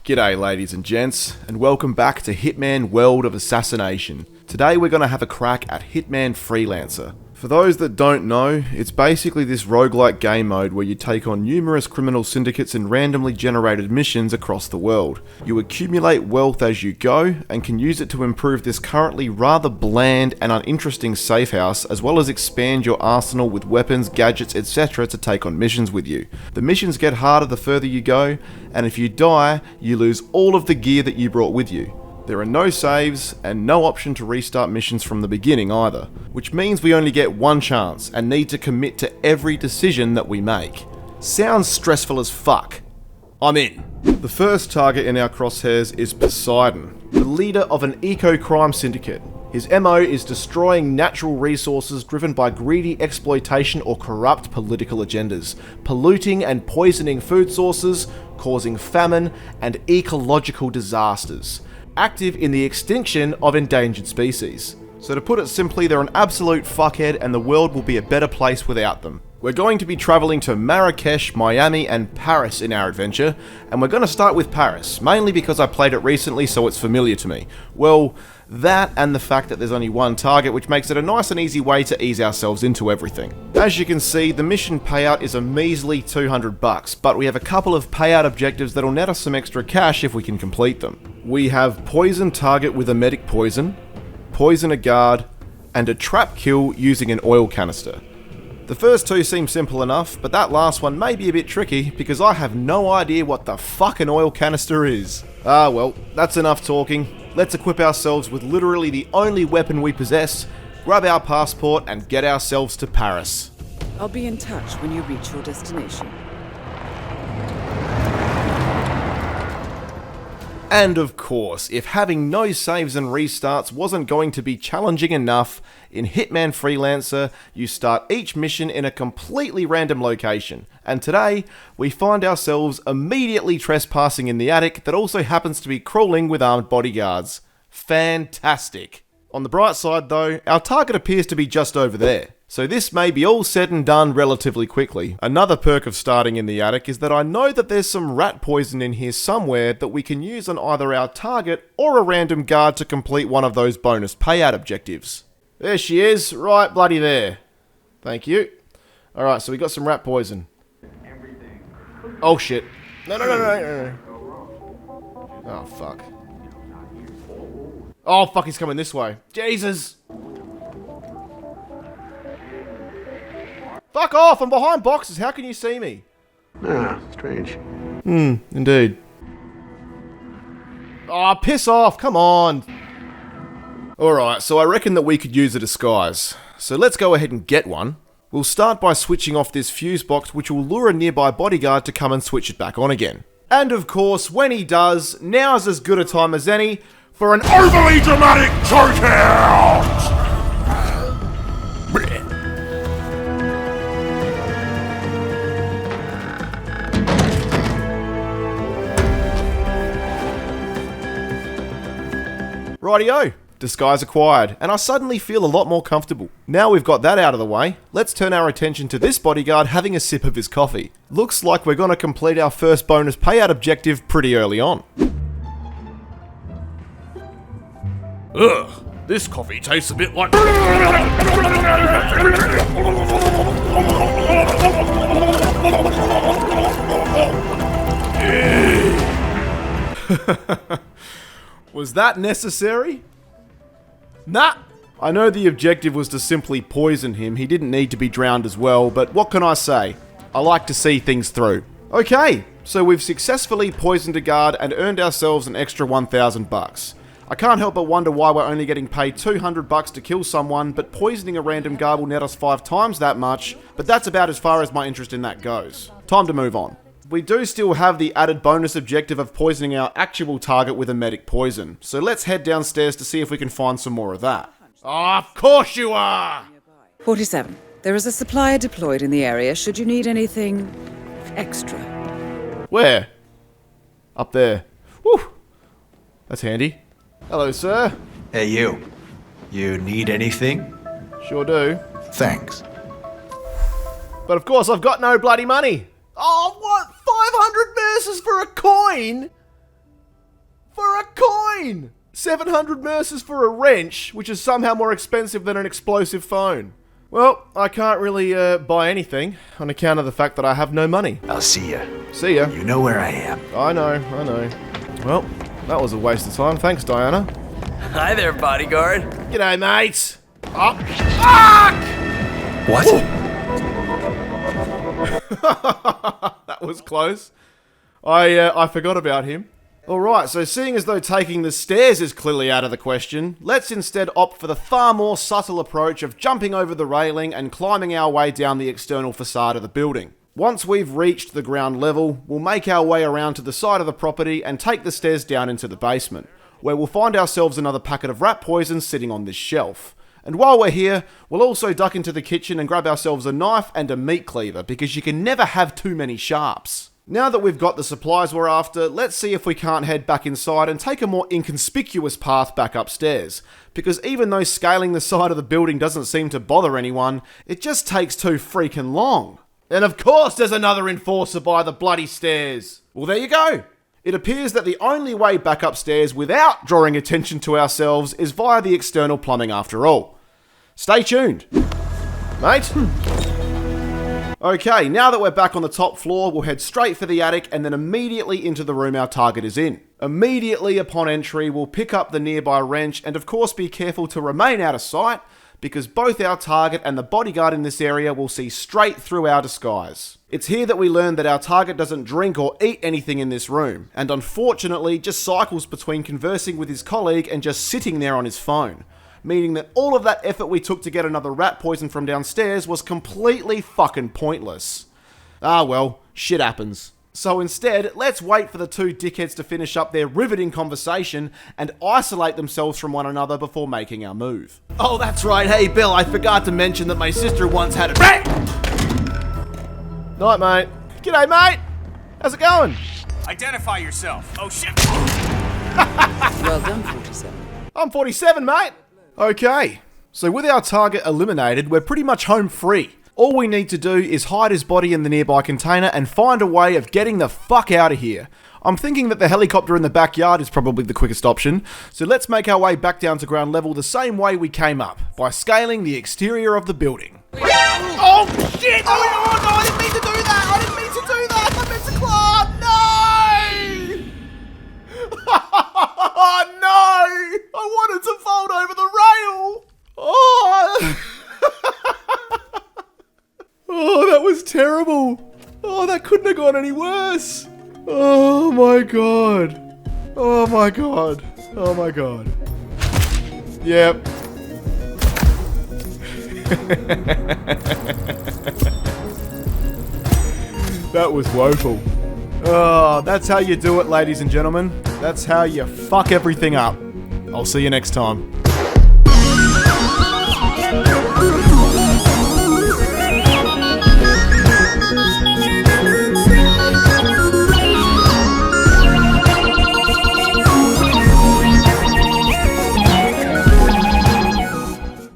G'day ladies and gents, and welcome back to Hitman World of Assassination. Today we're going to have a crack at Hitman Freelancer. For those that don't know, it's basically this roguelike game mode where you take on numerous criminal syndicates in randomly generated missions across the world. You accumulate wealth as you go, and can use it to improve this currently rather bland and uninteresting safe house, as well as expand your arsenal with weapons, gadgets, etc. to take on missions with you. The missions get harder the further you go, and if you die, you lose all of the gear that you brought with you. There are no saves, and no option to restart missions from the beginning either, which means we only get one chance and need to commit to every decision that we make. Sounds stressful as fuck. I'm in. The first target in our crosshairs is Poseidon, the leader of an eco-crime syndicate. His MO is destroying natural resources driven by greedy exploitation or corrupt political agendas, polluting and poisoning food sources, causing famine and ecological disasters. Active in the extinction of endangered species. So to put it simply, they're an absolute fuckhead and the world will be a better place without them. We're going to be travelling to Marrakesh, Miami and Paris in our adventure, and we're going to start with Paris, mainly because I played it recently so it's familiar to me. Well, that and the fact that there's only one target, which makes it a nice and easy way to ease ourselves into everything. As you can see, the mission payout is a measly $200, but we have a couple of payout objectives that'll net us some extra cash if we can complete them. We have poison target with a medic poison a guard, and a trap kill using an oil canister. The first two seem simple enough, but that last one may be a bit tricky because I have no idea what the fuck an oil canister is. Ah well, that's enough talking. Let's equip ourselves with literally the only weapon we possess, grab our passport and get ourselves to Paris. I'll be in touch when you reach your destination. And of course, if having no saves and restarts wasn't going to be challenging enough, in Hitman Freelancer, you start each mission in a completely random location. And today, we find ourselves immediately trespassing in the attic that also happens to be crawling with armed bodyguards. Fantastic. On the bright side though, our target appears to be just over there. So this may be all said and done relatively quickly. Another perk of starting in the attic is that I know that there's some rat poison in here somewhere that we can use on either our target or a random guard to complete one of those bonus payout objectives. There she is, right bloody there. Thank you. Alright, so we got some rat poison. Oh shit. No. Oh fuck. Oh fuck, he's coming this way. Jesus! Fuck off! I'm behind boxes. How can you see me? Ah, strange. Indeed. Oh, piss off! Come on! Alright, so I reckon that we could use a disguise. So let's go ahead and get one. We'll start by switching off this fuse box, which will lure a nearby bodyguard to come and switch it back on again. And of course, when he does, now's as good a time as any for an overly dramatic chokeout! Rightio, disguise acquired, and I suddenly feel a lot more comfortable. Now we've got that out of the way, let's turn our attention to this bodyguard having a sip of his coffee. Looks like we're gonna complete our first bonus payout objective pretty early on. Ugh, this coffee tastes a bit like... Was that necessary? Nah! I know the objective was to simply poison him, he didn't need to be drowned as well, but what can I say? I like to see things through. Okay, so we've successfully poisoned a guard and earned ourselves an extra $1,000. I can't help but wonder why we're only getting paid $200 to kill someone, but poisoning a random guard will net us 5 times that much, but that's about as far as my interest in that goes. Time to move on. We do still have the added bonus objective of poisoning our actual target with a medic poison, so let's head downstairs to see if we can find some more of that. Oh, of course you are! 47. There is a supplier deployed in the area should you need anything extra. Where? Up there. Whew. That's handy. Hello, sir. Hey, you. You need anything? Sure do. Thanks. But of course, I've got no bloody money. Oh, what? 500 verses for a coin? For a coin! 700 mercers for a wrench, which is somehow more expensive than an explosive phone. Well, I can't really buy anything on account of the fact that I have no money. I'll see ya. See ya. You know where I am. I know. Well, that was a waste of time. Thanks, Diana. Hi there, bodyguard. G'day, mate. Oh, fuck! What? That was close. I forgot about him. Alright, so seeing as though taking the stairs is clearly out of the question, let's instead opt for the far more subtle approach of jumping over the railing and climbing our way down the external facade of the building. Once we've reached the ground level, we'll make our way around to the side of the property and take the stairs down into the basement, where we'll find ourselves another packet of rat poison sitting on this shelf. And while we're here, we'll also duck into the kitchen and grab ourselves a knife and a meat cleaver, because you can never have too many sharps. Now that we've got the supplies we're after, let's see if we can't head back inside and take a more inconspicuous path back upstairs. Because even though scaling the side of the building doesn't seem to bother anyone, it just takes too freaking long. And of course there's another enforcer by the bloody stairs. Well, there you go. It appears that the only way back upstairs without drawing attention to ourselves is via the external plumbing after all. Stay tuned. Mate? Okay, now that we're back on the top floor, we'll head straight for the attic and then immediately into the room our target is in. Immediately upon entry, we'll pick up the nearby wrench and of course be careful to remain out of sight, because both our target and the bodyguard in this area will see straight through our disguise. It's here that we learn that our target doesn't drink or eat anything in this room, and unfortunately just cycles between conversing with his colleague and just sitting there on his phone. Meaning that all of that effort we took to get another rat poison from downstairs was completely fucking pointless. Ah well, shit happens. So instead, let's wait for the two dickheads to finish up their riveting conversation and isolate themselves from one another before making our move. Oh, that's right. Hey, Bill, I forgot to mention that my sister once had a... Night, mate. G'day, mate. How's it going? Identify yourself. Oh, shit. Well done, 47. I'm 47, mate. Okay, so with our target eliminated, we're pretty much home free. All we need to do is hide his body in the nearby container and find a way of getting the fuck out of here. I'm thinking that the helicopter in the backyard is probably the quickest option, so let's make our way back down to ground level the same way we came up, by scaling the exterior of the building. Oh shit! Oh no, I didn't mean to do that! I didn't mean to do that! I meant to climb! No! Oh no! I wanted to fold over the rail! Oh! Oh, that was terrible. Oh, that couldn't have gone any worse. Oh my god. Oh my god. Oh my god. Yep. That was woeful. Oh, that's how you do it, ladies and gentlemen. That's how you fuck everything up. I'll see you next time.